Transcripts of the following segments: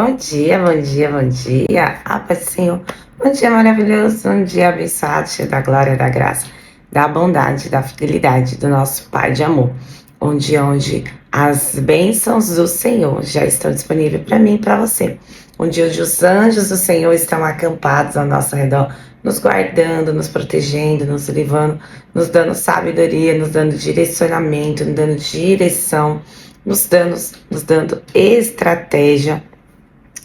Bom dia, bom dia, bom dia. Paz do Senhor. Bom dia maravilhoso, um dia abençoado, cheio da glória, da graça, da bondade, da fidelidade do nosso Pai de amor. Um dia onde as bênçãos do Senhor já estão disponíveis para mim e para você. Um dia onde os anjos do Senhor estão acampados ao nosso redor, nos guardando, nos protegendo, nos livrando, nos dando sabedoria, nos dando direcionamento, nos dando direção, nos dando estratégia,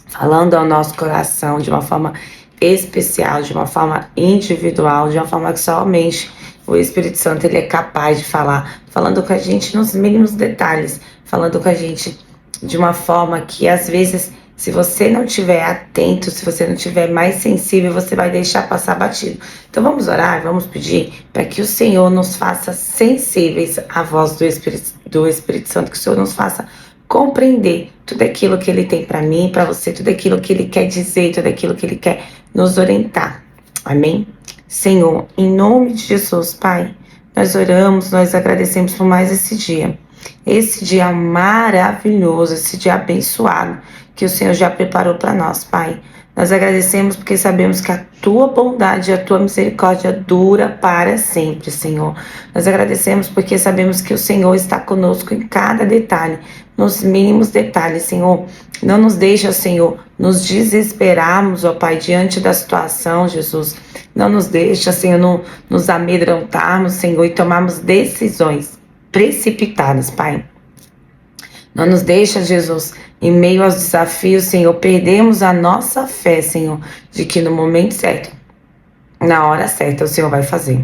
falando ao nosso coração de uma forma especial, de uma forma individual, de uma forma que somente o Espírito Santo ele é capaz de falar, falando com a gente nos mínimos detalhes, falando com a gente de uma forma que às vezes, se você não estiver atento, se você não estiver mais sensível, você vai deixar passar batido. Então vamos orar, vamos pedir para que o Senhor nos faça sensíveis à voz do Espírito Santo, que o Senhor nos faça compreender tudo aquilo que Ele tem para mim, para você, tudo aquilo que Ele quer dizer, tudo aquilo que Ele quer nos orientar. Amém? Senhor, em nome de Jesus, Pai, nós oramos, nós agradecemos por mais esse dia maravilhoso, esse dia abençoado que o Senhor já preparou para nós, Pai. Nós agradecemos porque sabemos que a Tua bondade e a Tua misericórdia dura para sempre, Senhor. Nós agradecemos porque sabemos que o Senhor está conosco em cada detalhe, nos mínimos detalhes, Senhor. Não nos deixa, Senhor, nos desesperarmos, ó Pai, diante da situação, Jesus. Não nos deixa, Senhor, nos amedrontarmos, Senhor, e tomarmos decisões precipitadas, Pai. Não nos deixa, Jesus, em meio aos desafios, Senhor, perdemos a nossa fé, Senhor, de que no momento certo, na hora certa, o Senhor vai fazer.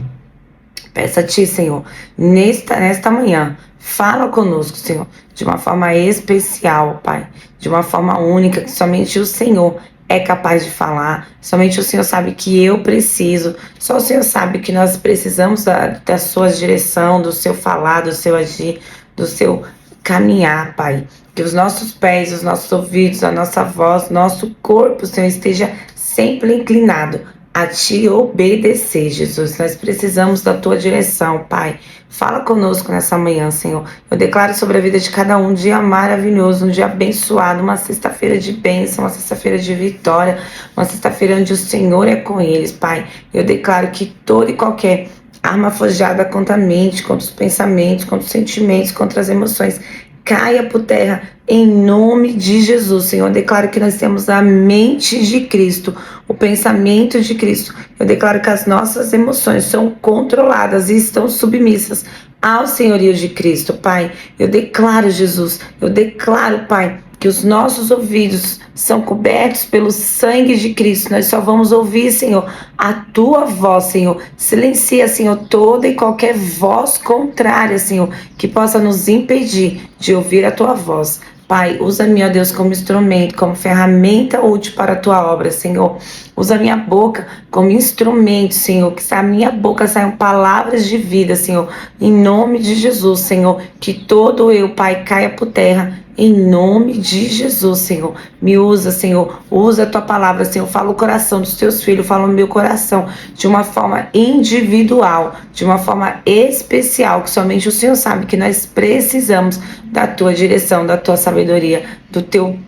Peço a Ti, Senhor, nesta manhã, fala conosco, Senhor, de uma forma especial, Pai, de uma forma única, que somente o Senhor é capaz de falar, somente o Senhor sabe que eu preciso, só o Senhor sabe que nós precisamos da Sua direção, do Seu falar, do Seu agir, do Seu caminhar, Pai. Que os nossos pés, os nossos ouvidos, a nossa voz, nosso corpo, Senhor, esteja sempre inclinado a Te obedecer, Jesus. Nós precisamos da Tua direção, Pai. Fala conosco nessa manhã, Senhor. Eu declaro sobre a vida de cada um dia maravilhoso, um dia abençoado, uma sexta-feira de bênção, uma sexta-feira de vitória, uma sexta-feira onde o Senhor é com eles, Pai. Eu declaro que toda e qualquer arma forjada contra a mente, contra os pensamentos, contra os sentimentos, contra as emoções, caia por terra em nome de Jesus, Senhor. Eu declaro que nós temos a mente de Cristo, o pensamento de Cristo. Eu declaro que as nossas emoções são controladas e estão submissas ao senhorio de Cristo, Pai. Eu declaro, Jesus, eu declaro, Pai, que os nossos ouvidos são cobertos pelo sangue de Cristo. Nós só vamos ouvir, Senhor, a Tua voz, Senhor. Silencia, Senhor, toda e qualquer voz contrária, Senhor, que possa nos impedir de ouvir a Tua voz. Pai, usa-me, ó Deus, como instrumento, como ferramenta útil para a Tua obra, Senhor. Usa a minha boca como instrumento, Senhor, que da minha boca saiam palavras de vida, Senhor, em nome de Jesus, Senhor, que todo eu, Pai, caia por terra, em nome de Jesus, Senhor. Me usa, Senhor, usa a Tua palavra, Senhor, fala o coração dos Teus filhos, fala o meu coração, de uma forma individual, de uma forma especial, que somente o Senhor sabe que nós precisamos da Tua direção, da Tua sabedoria, do Teu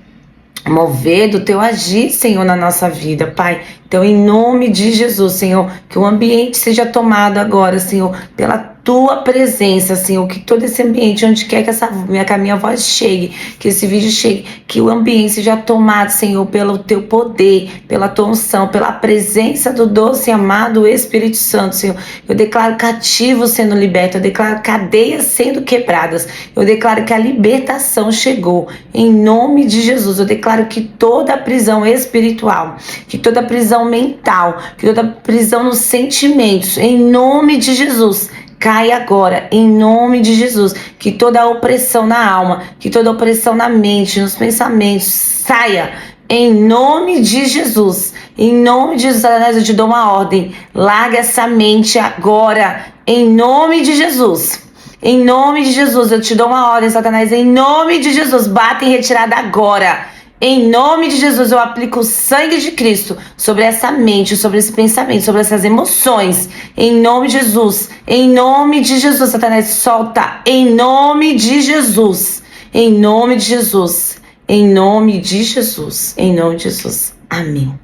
mover, do Teu agir, Senhor, na nossa vida, Pai. Então, em nome de Jesus, Senhor, que o ambiente seja tomado agora, Senhor, pela Tua presença, Senhor, que todo esse ambiente, onde quer que a minha voz chegue, que esse vídeo chegue, que o ambiente seja tomado, Senhor, pelo Teu poder, pela Tua unção, pela presença do doce e amado Espírito Santo, Senhor. Eu declaro cativos sendo libertos, eu declaro cadeias sendo quebradas, eu declaro que a libertação chegou, em nome de Jesus. Eu declaro que toda prisão espiritual, que toda prisão mental, que toda prisão nos sentimentos, em nome de Jesus, cai agora, em nome de Jesus. Que toda opressão na alma, que toda opressão na mente, nos pensamentos, saia, em nome de Jesus. Em nome de Jesus, Satanás, eu te dou uma ordem. Larga essa mente agora, em nome de Jesus. Em nome de Jesus, eu te dou uma ordem, Satanás. Em nome de Jesus, bata em retirada agora. Em nome de Jesus, eu aplico o sangue de Cristo sobre essa mente, sobre esse pensamento, sobre essas emoções. Em nome de Jesus. Em nome de Jesus, Satanás, solta. Em nome de Jesus. Em nome de Jesus. Em nome de Jesus. Em nome de Jesus. Amém.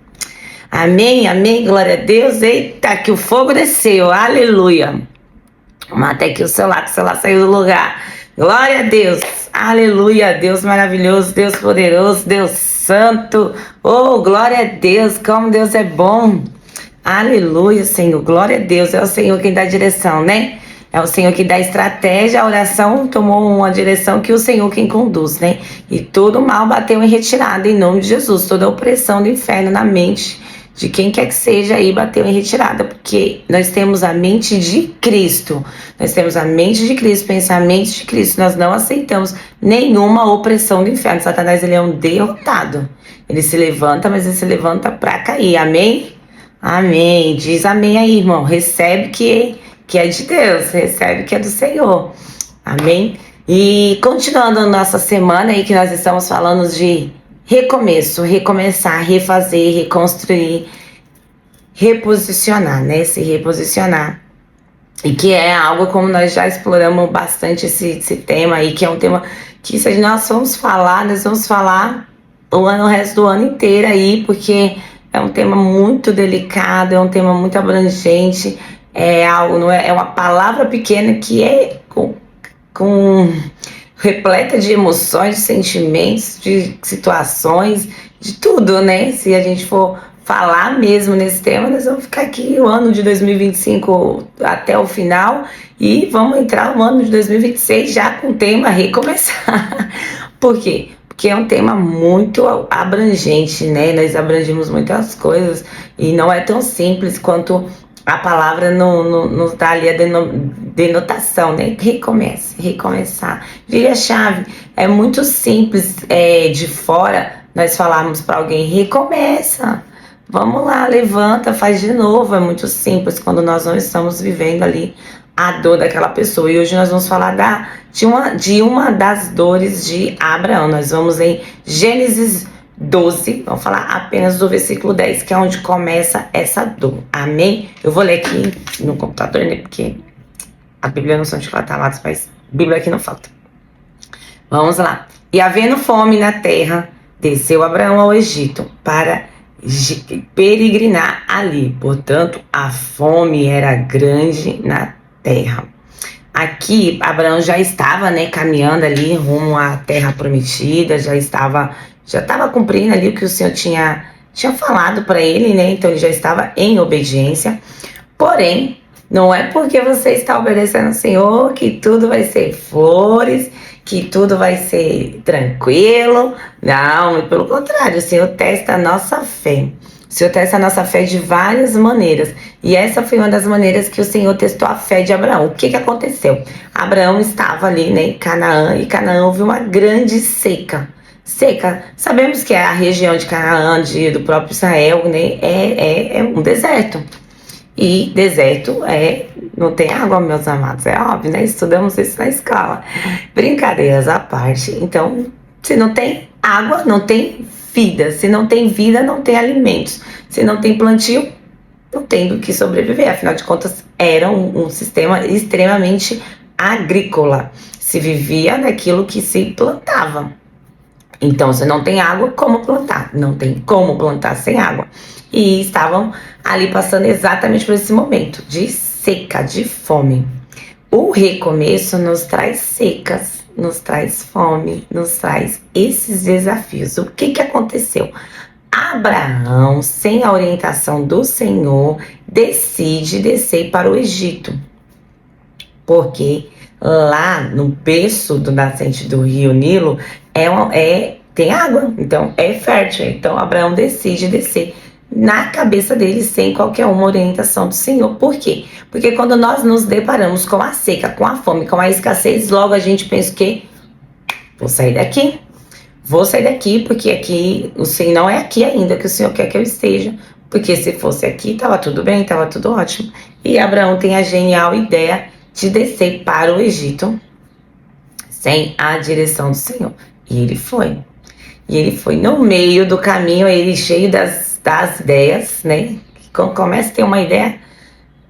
Amém, amém, glória a Deus. Eita, que o fogo desceu, aleluia. Mata aqui o celular, que o celular saiu do lugar. Glória a Deus, aleluia, Deus maravilhoso, Deus poderoso, Deus santo. Oh, glória a Deus, como Deus é bom. Aleluia, Senhor, glória a Deus. É o Senhor quem dá direção, né? É o Senhor que dá estratégia. A oração tomou uma direção que o Senhor quem conduz, né? E todo mal bateu em retirada em nome de Jesus. Toda opressão do inferno na mente de quem quer que seja aí bateu em retirada, porque nós temos a mente de Cristo. Nós temos a mente de Cristo, pensamentos de Cristo. Nós não aceitamos nenhuma opressão do inferno. Satanás, ele é um derrotado. Ele se levanta, mas ele se levanta para cair. Amém? Amém. Diz amém aí, irmão. Recebe que é de Deus, recebe que é do Senhor. Amém? E continuando a nossa semana aí que nós estamos falando de recomeço, recomeçar, refazer, reconstruir, reposicionar, né? Se reposicionar. E que é algo como nós já exploramos bastante esse tema aí, que é um tema que se nós formos falar, nós vamos falar o resto do ano inteiro aí, porque é um tema muito delicado, é um tema muito abrangente, é algo, não é, é uma palavra pequena que é com repleta de emoções, de sentimentos, de situações, de tudo, né? Se a gente for falar mesmo nesse tema, nós vamos ficar aqui o ano de 2025 até o final e vamos entrar no ano de 2026 já com o tema recomeçar. Por quê? Porque é um tema muito abrangente, né? Nós abrangemos muitas coisas e não é tão simples quanto a palavra nos dá ali a denotação, né? Recomece, recomeçar. Vira a chave. É muito simples de fora nós falarmos para alguém, recomeça. Vamos lá, levanta, faz de novo. É muito simples quando nós não estamos vivendo ali a dor daquela pessoa. E hoje nós vamos falar de uma das dores de Abraão. Nós vamos em Gênesis 12, vamos falar apenas do versículo 10, que é onde começa essa dor. Amém? Eu vou ler aqui no computador, né? Porque a Bíblia não são de catalados, mas Bíblia aqui não falta. Vamos lá. E havendo fome na terra, desceu Abraão ao Egito para peregrinar ali. Portanto, a fome era grande na terra. Aqui, Abraão já estava, né, caminhando ali rumo à terra prometida, já estava cumprindo ali o que o Senhor tinha falado para ele, né? Então ele já estava em obediência. Porém, não é porque você está obedecendo ao Senhor que tudo vai ser flores, que tudo vai ser tranquilo. Não, pelo contrário, o Senhor testa a nossa fé. O Senhor testa a nossa fé de várias maneiras. E essa foi uma das maneiras que o Senhor testou a fé de Abraão. O que aconteceu? Abraão estava ali, né, em Canaã, e Canaã houve uma grande seca. Seca. Sabemos que a região de Canaã, do próprio Israel, né, é um deserto. E deserto não tem água, meus amados, é óbvio, né? Estudamos isso na escola. Brincadeiras à parte. Então, se não tem água, não tem vida. Se não tem vida, não tem alimentos. Se não tem plantio, não tem do que sobreviver. Afinal de contas, era um sistema extremamente agrícola. Se vivia daquilo que se plantava. Então, se não tem água, como plantar? Não tem como plantar sem água. E estavam ali passando exatamente por esse momento de seca, de fome. O recomeço nos traz secas, nos traz fome, nos traz esses desafios. O que aconteceu? Abraão, sem a orientação do Senhor, decide descer para o Egito. Porque lá no berço do nascente do rio Nilo tem água, então é fértil. Então Abraão decide descer na cabeça dele sem qualquer uma orientação do Senhor. Por quê? Porque quando nós nos deparamos com a seca, com a fome, com a escassez, logo a gente pensa que vou sair daqui, porque aqui o Senhor não é aqui ainda que o Senhor quer que eu esteja, porque se fosse aqui estava tudo bem, estava tudo ótimo. E Abraão tem a genial ideia de descer para o Egito sem a direção do Senhor. E ele foi. E ele foi no meio do caminho, ele cheio das ideias, né? Quando começa a ter uma ideia,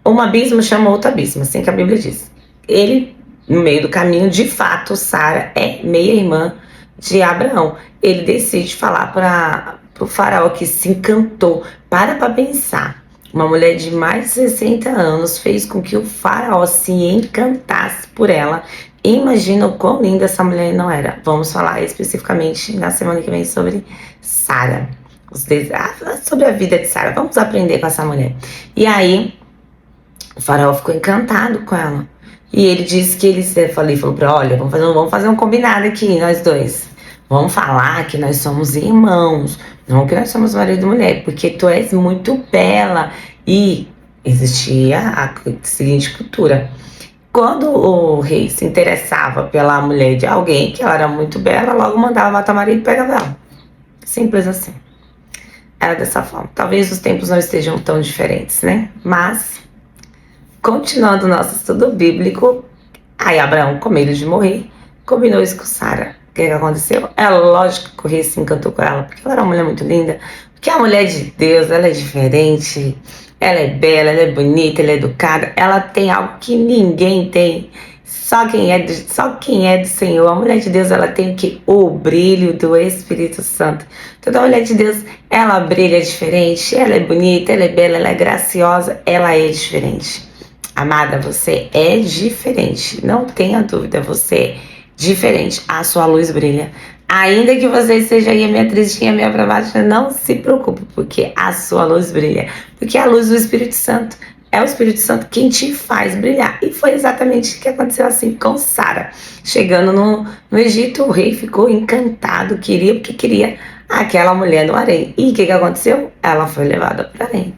um abismo chama outro abismo, assim que a Bíblia diz. Ele, no meio do caminho, de fato, Sara é meia-irmã de Abraão. Ele decide falar para o faraó que se encantou. Para pensar. Uma mulher de mais de 60 anos fez com que o faraó se encantasse por ela. Imagina o quão linda essa mulher não era. Vamos falar especificamente na semana que vem sobre Sara. Sobre a vida de Sara. Vamos aprender com essa mulher. E aí, o faraó ficou encantado com ela. E ele disse que ele falou para olha, vamos fazer um combinado aqui, nós dois. Vamos falar que nós somos irmãos, não que nós somos marido e mulher, porque tu és muito bela. E existia a seguinte cultura. Quando o rei se interessava pela mulher de alguém, que ela era muito bela, logo mandava matar o marido e pegava ela. Simples assim. Era dessa forma. Talvez os tempos não estejam tão diferentes, né? Mas, continuando o nosso estudo bíblico, aí Abraão, com medo de morrer, combinou isso com Sara. O que aconteceu? É lógico que o rei se encantou com ela, porque ela era uma mulher muito linda, porque a mulher de Deus, ela é diferente, ela é bela, ela é bonita, ela é educada, ela tem algo que ninguém tem, só quem é do Senhor. A mulher de Deus, ela tem o brilho do Espírito Santo. Toda mulher de Deus, ela brilha diferente, ela é bonita, ela é bela, ela é graciosa, ela é diferente. Amada, você é diferente, não tenha dúvida, você é diferente, a sua luz brilha. Ainda que você seja aí meia tristinha, meia pra baixo, não se preocupe, porque a sua luz brilha. Porque a luz do Espírito Santo é o Espírito Santo quem te faz brilhar. E foi exatamente o que aconteceu assim com Sara. Chegando no Egito, o rei ficou encantado, porque queria aquela mulher no harém. E o que aconteceu? Ela foi levada para o harém.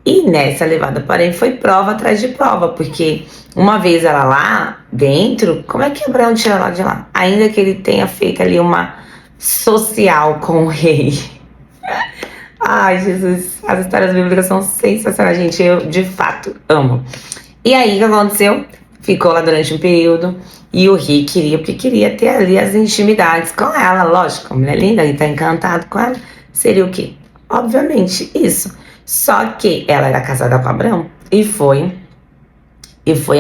E nessa levada para o harém foi prova atrás de prova, porque uma vez ela lá dentro, como é que Abraão tirou ela de lá? Ainda que ele tenha feito ali uma social com o rei. Ai, Jesus, as histórias bíblicas são sensacionais, gente, eu de fato amo. E aí, o que aconteceu? Ficou lá durante um período e o rei queria, porque queria ter ali as intimidades com ela, lógico, a mulher linda, ele tá encantado com ela, seria o quê? Obviamente, isso. Só que ela era casada com Abraão e foi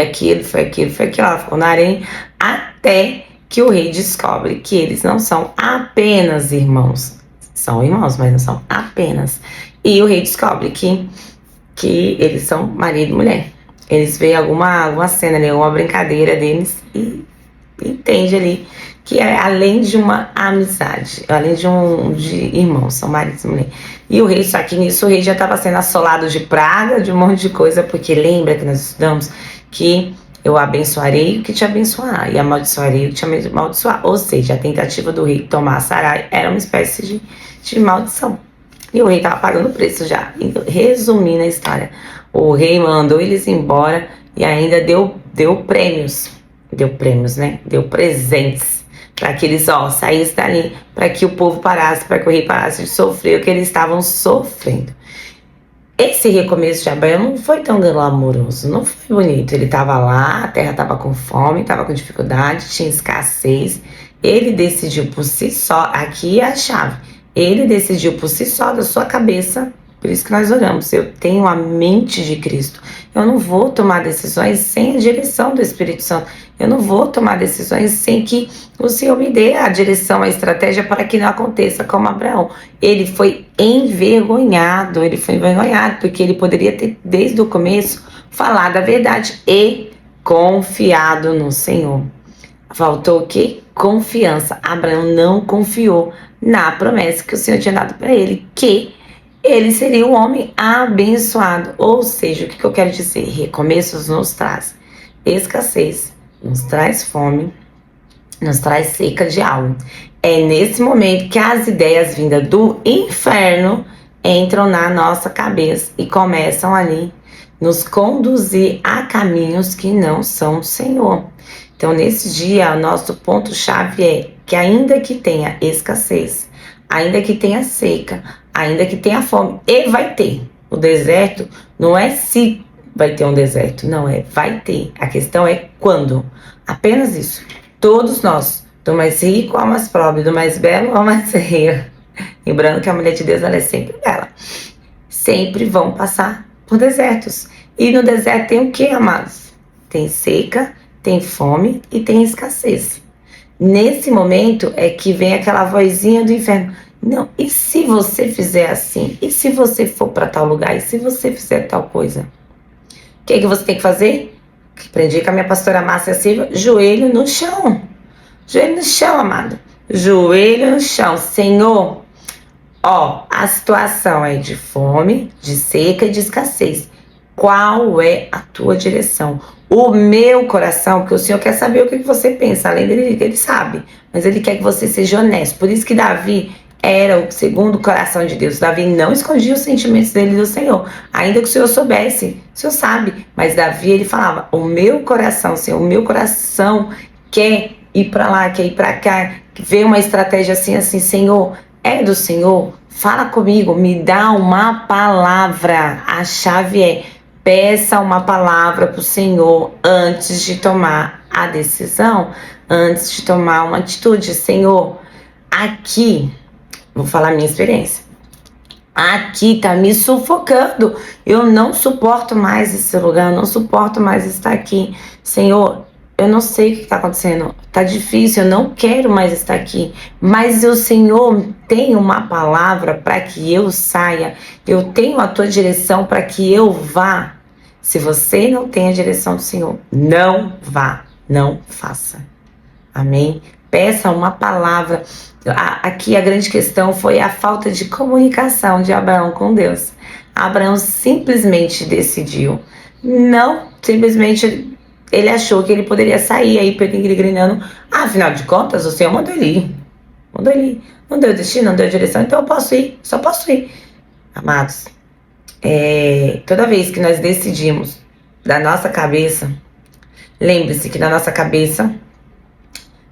aquilo, ela ficou na harém até que o rei descobre que eles não são apenas irmãos. São irmãos, mas não são apenas. E o rei descobre que eles são marido e mulher. Eles veem alguma cena ali, alguma brincadeira deles e entende ali que é além de uma amizade, além de irmãos, são maridos e mulher. E o rei, só que nisso o rei já estava sendo assolado de praga, de um monte de coisa, porque lembra que nós estudamos que eu abençoarei o que te abençoar e amaldiçoarei o que te amaldiçoar. Ou seja, a tentativa do rei tomar Sarai era uma espécie de maldição. E o rei estava pagando o preço já. Resumindo a história, o rei mandou eles embora e ainda deu prêmios. Deu prêmios, né? Deu presentes para que eles saíssem dali, para que o povo parasse, para que o rei parasse de sofrer o que eles estavam sofrendo. Esse recomeço de Abraão não foi tão glamouroso, não foi bonito. Ele estava lá, a terra estava com fome, estava com dificuldade, tinha escassez. Ele decidiu por si só, aqui é a chave, ele decidiu por si só, da sua cabeça. Por isso que nós oramos, eu tenho a mente de Cristo. Eu não vou tomar decisões sem a direção do Espírito Santo. Eu não vou tomar decisões sem que o Senhor me dê a direção, a estratégia para que não aconteça como Abraão. Ele foi envergonhado, porque ele poderia ter, desde o começo, falado a verdade e confiado no Senhor. Faltou o quê? Confiança. Abraão não confiou na promessa que o Senhor tinha dado para ele, que ele seria um homem abençoado. Ou seja, o que eu quero dizer? Recomeços nos traz escassez, nos traz fome, nos traz seca de alma. É nesse momento que as ideias vindas do inferno entram na nossa cabeça e começam ali nos conduzir a caminhos que não são do Senhor. Então, nesse dia, o nosso ponto-chave é que ainda que tenha escassez, ainda que tenha seca, ainda que tenha fome, e vai ter. O deserto não é se vai ter um deserto, não é vai ter. A questão é quando. Apenas isso. Todos nós, do mais rico ao mais pobre, do mais belo ao mais feio. Lembrando que a mulher de Deus, ela é sempre bela. Sempre vão passar por desertos. E no deserto tem o que, amados? Tem seca, tem fome e tem escassez. Nesse momento é que vem aquela vozinha do inferno. Não, e se você fizer assim? E se você for para tal lugar? E se você fizer tal coisa? O que você tem que fazer? Aprendi com a minha pastora Márcia Silva, joelho no chão. Joelho no chão, amado. Joelho no chão. Senhor, ó, a situação é de fome, de seca e de escassez. Qual é a tua direção? O meu coração, porque o Senhor quer saber o que você pensa, além dele, ele sabe, mas ele quer que você seja honesto. Por isso que Davi era o segundo coração de Deus. Davi não escondia os sentimentos dele do Senhor, ainda que o Senhor soubesse, o Senhor sabe, mas Davi, ele falava, o meu coração, Senhor, o meu coração quer ir para lá, quer ir para cá, vê uma estratégia assim, Senhor, é do Senhor, fala comigo, me dá uma palavra. A chave é, peça uma palavra para o Senhor antes de tomar a decisão, antes de tomar uma atitude. Senhor, aqui, vou falar a minha experiência, aqui tá me sufocando, eu não suporto mais esse lugar, eu não suporto mais estar aqui. Senhor, eu não sei o que está acontecendo, tá difícil, eu não quero mais estar aqui, mas o Senhor tem uma palavra para que eu saia, eu tenho a tua direção para que eu vá. Se você não tem a direção do Senhor, não vá, não faça. Amém? Peça uma palavra. Aqui a grande questão foi a falta de comunicação de Abraão com Deus. Abraão simplesmente decidiu, não simplesmente. Ele achou que ele poderia sair aí peregrinando. Afinal de contas, o Senhor mandou ele ir. Mandou ele ir. Não deu destino, não deu direção, então eu posso ir. Só posso ir. Amados, toda vez que nós decidimos da nossa cabeça, lembre-se que na nossa cabeça,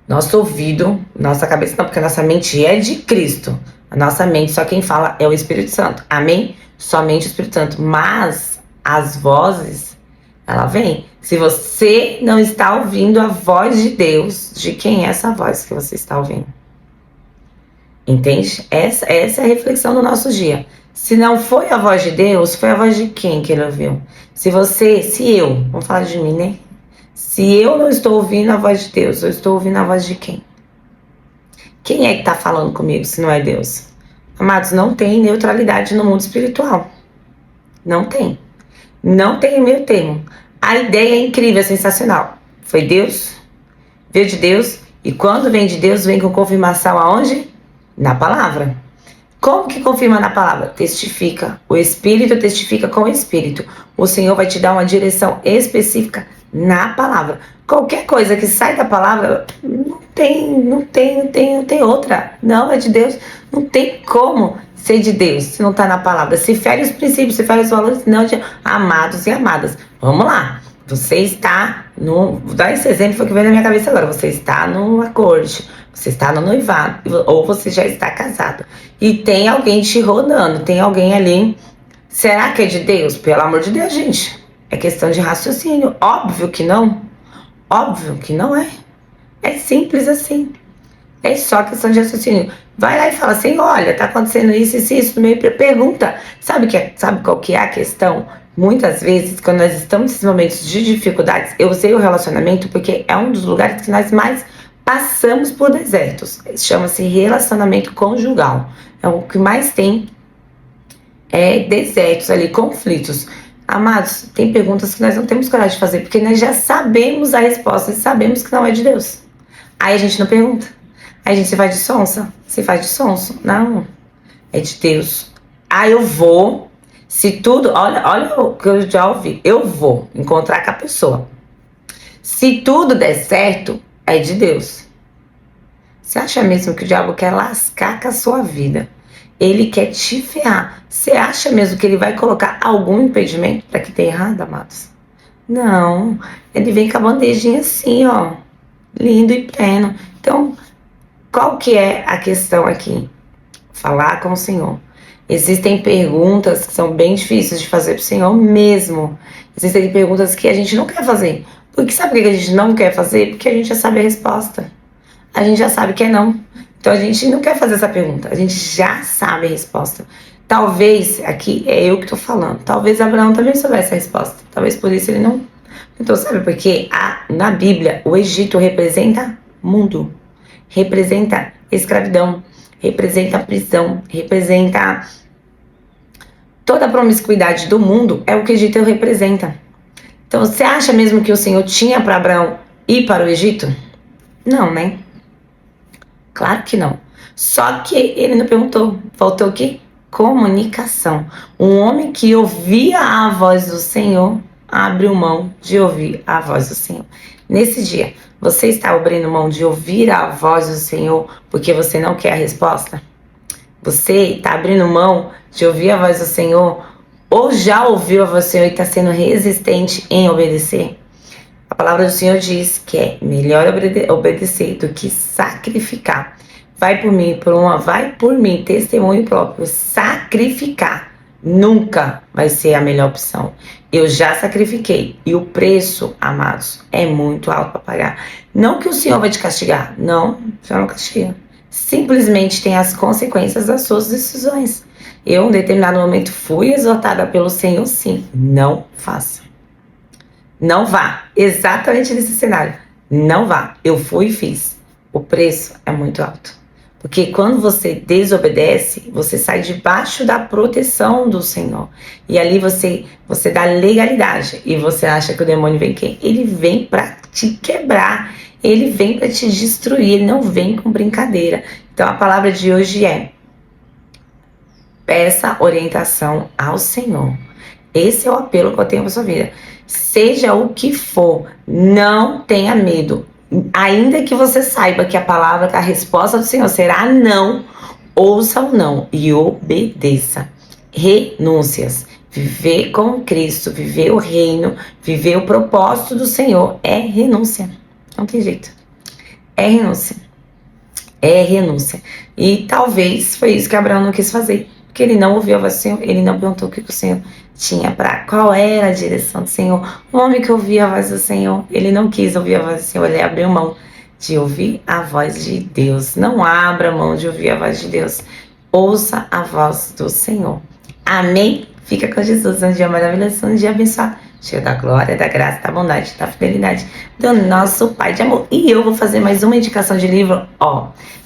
nosso ouvido, nossa cabeça não, porque a nossa mente é de Cristo. A nossa mente, só quem fala é o Espírito Santo. Amém? Somente o Espírito Santo. Mas as vozes, ela vem. Se você não está ouvindo a voz de Deus, de quem é essa voz que você está ouvindo? Entende? Essa é a reflexão do nosso dia. Se não foi a voz de Deus, foi a voz de quem que ele ouviu? Se eu, vamos falar de mim, né? Se eu não estou ouvindo a voz de Deus, eu estou ouvindo a voz de quem? Quem é que está falando comigo se não é Deus? Amados, não tem neutralidade no mundo espiritual. Não tem. Não tem meio termo. A ideia é incrível, é sensacional. Foi Deus, veio de Deus, e quando vem de Deus, vem com confirmação aonde? Na palavra. Como que confirma na palavra? Testifica. O Espírito testifica com o Espírito. O Senhor vai te dar uma direção específica na palavra. Qualquer coisa que sai da palavra, não tem outra. Não, é de Deus. Não tem como ser de Deus se não está na palavra. Se fere os princípios, se fere os valores, não de amados e amadas. Vamos lá. Você está no... Vou dar esse exemplo que veio na minha cabeça agora. Você está numa corte, você está no noivado, ou você já está casado. E tem alguém te rodando, tem alguém ali. Será que é de Deus? Pelo amor de Deus, gente. É questão de raciocínio. Óbvio que não. Óbvio que não é. É simples assim. É só questão de raciocínio. Vai lá e fala assim, olha, tá acontecendo isso no meio. Pergunta. Sabe qual que é a questão? Muitas vezes, quando nós estamos nesses momentos de dificuldades, eu usei o relacionamento porque é um dos lugares que nós mais passamos por desertos. Chama-se relacionamento conjugal. É o que mais tem desertos ali, conflitos. Amados, tem perguntas que nós não temos coragem de fazer, porque nós já sabemos a resposta e sabemos que não é de Deus. Aí a gente não pergunta. Aí a gente se faz de sonsa. Se faz de sonso. Não. É de Deus. Aí eu vou. Se tudo... Olha o que eu já ouvi. Eu vou encontrar com a pessoa. Se tudo der certo, é de Deus. Você acha mesmo que o diabo quer lascar com a sua vida? Ele quer te ferrar. Você acha mesmo que ele vai colocar algum impedimento para que dê errado, amados? Não. Ele vem com a bandejinha assim, ó. Lindo e pleno. Então, qual que é a questão aqui? Falar com o Senhor. Existem perguntas que são bem difíceis de fazer para o Senhor mesmo. Existem perguntas que a gente não quer fazer. Porque sabe por que a gente não quer fazer? Porque a gente já sabe a resposta. A gente já sabe que é não. Então a gente não quer fazer essa pergunta. A gente já sabe a resposta. Talvez, aqui é eu que estou falando, talvez Abraão também soubesse a resposta. Talvez por isso ele não... Então sabe por quê? Na Bíblia, o Egito representa mundo. representa escravidão, representa prisão, representa toda a promiscuidade do mundo, é o que o Egito representa. Então, você acha mesmo que o Senhor tinha para Abraão ir para o Egito? Não, né? Claro que não. Só que ele não perguntou. Faltou o quê? Comunicação. Um homem que ouvia a voz do Senhor abriu mão de ouvir a voz do Senhor. Nesse dia, você está abrindo mão de ouvir a voz do Senhor porque você não quer a resposta? Você está abrindo mão de ouvir a voz do Senhor ou já ouviu a voz do Senhor e está sendo resistente em obedecer? A palavra do Senhor diz que é melhor obedecer do que sacrificar. Vai por mim, testemunho próprio. Sacrificar nunca vai ser a melhor opção. Eu já sacrifiquei e o preço, amados, é muito alto para pagar. Não que o Senhor vai te castigar, não, o Senhor não castiga. Simplesmente tem as consequências das suas decisões. Eu, em determinado momento, fui exortada pelo Senhor, sim, não faça. Não vá, exatamente nesse cenário. Não vá, eu fui e fiz. O preço é muito alto. Porque quando você desobedece, você sai debaixo da proteção do Senhor. E ali você dá legalidade. E você acha que o demônio vem quem? Ele vem para te quebrar. Ele vem para te destruir. Ele não vem com brincadeira. Então a palavra de hoje é: peça orientação ao Senhor. Esse é o apelo que eu tenho para sua vida. Seja o que for, não tenha medo. Ainda que você saiba que a resposta do Senhor será não, ouça o não e obedeça. Renúncias. Viver com Cristo, viver o reino, viver o propósito do Senhor é renúncia. Não tem jeito. É renúncia. É renúncia. E talvez foi isso que Abraão não quis fazer. Porque ele não ouviu a voz do Senhor, ele não perguntou o que o Senhor tinha para, qual era a direção do Senhor. O homem que ouvia a voz do Senhor, ele não quis ouvir a voz do Senhor, ele abriu mão de ouvir a voz de Deus. Não abra mão de ouvir a voz de Deus. Ouça a voz do Senhor. Amém? Fica com Jesus, um dia maravilhoso, um dia abençoado, cheio da glória, da graça, da bondade, da fidelidade do nosso Pai de amor. E eu vou fazer mais uma indicação de livro.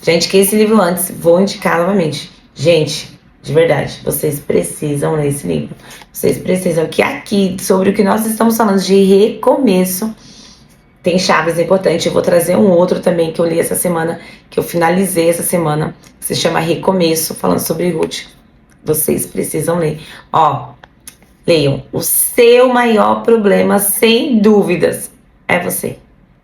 Gente, que esse livro antes, vou indicar novamente. Gente, de verdade, vocês precisam ler esse livro. Vocês precisam, que aqui, sobre o que nós estamos falando de recomeço, tem chaves importantes. Eu vou trazer um outro também que eu li essa semana, que eu finalizei essa semana, que se chama Recomeço, falando sobre Ruth. Vocês precisam ler. Leiam. O seu maior problema, sem dúvidas, é você.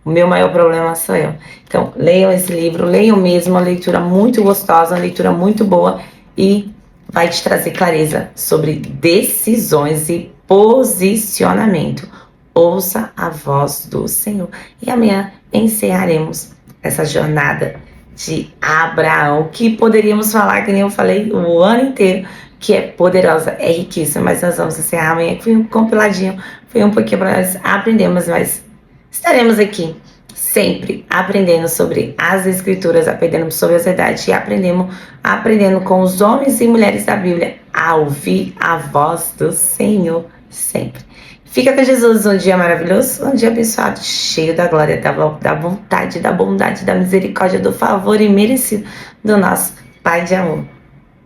O meu maior problema sou eu. Então, leiam esse livro, leiam mesmo, uma leitura muito gostosa, uma leitura muito boa e vai te trazer clareza sobre decisões e posicionamento. Ouça a voz do Senhor. E amanhã encerraremos essa jornada de Abraão, que poderíamos falar, que nem eu falei o ano inteiro, que é poderosa, é riquíssima, mas nós vamos encerrar amanhã, que foi um compiladinho, foi um pouquinho para nós aprendermos, mas estaremos aqui sempre aprendendo sobre as escrituras, aprendendo sobre as verdades e aprendendo com os homens e mulheres da Bíblia a ouvir a voz do Senhor sempre. Fica com Jesus, um dia maravilhoso, um dia abençoado, cheio da glória, da vontade, da bondade, da misericórdia, do favor imerecido do nosso Pai de amor.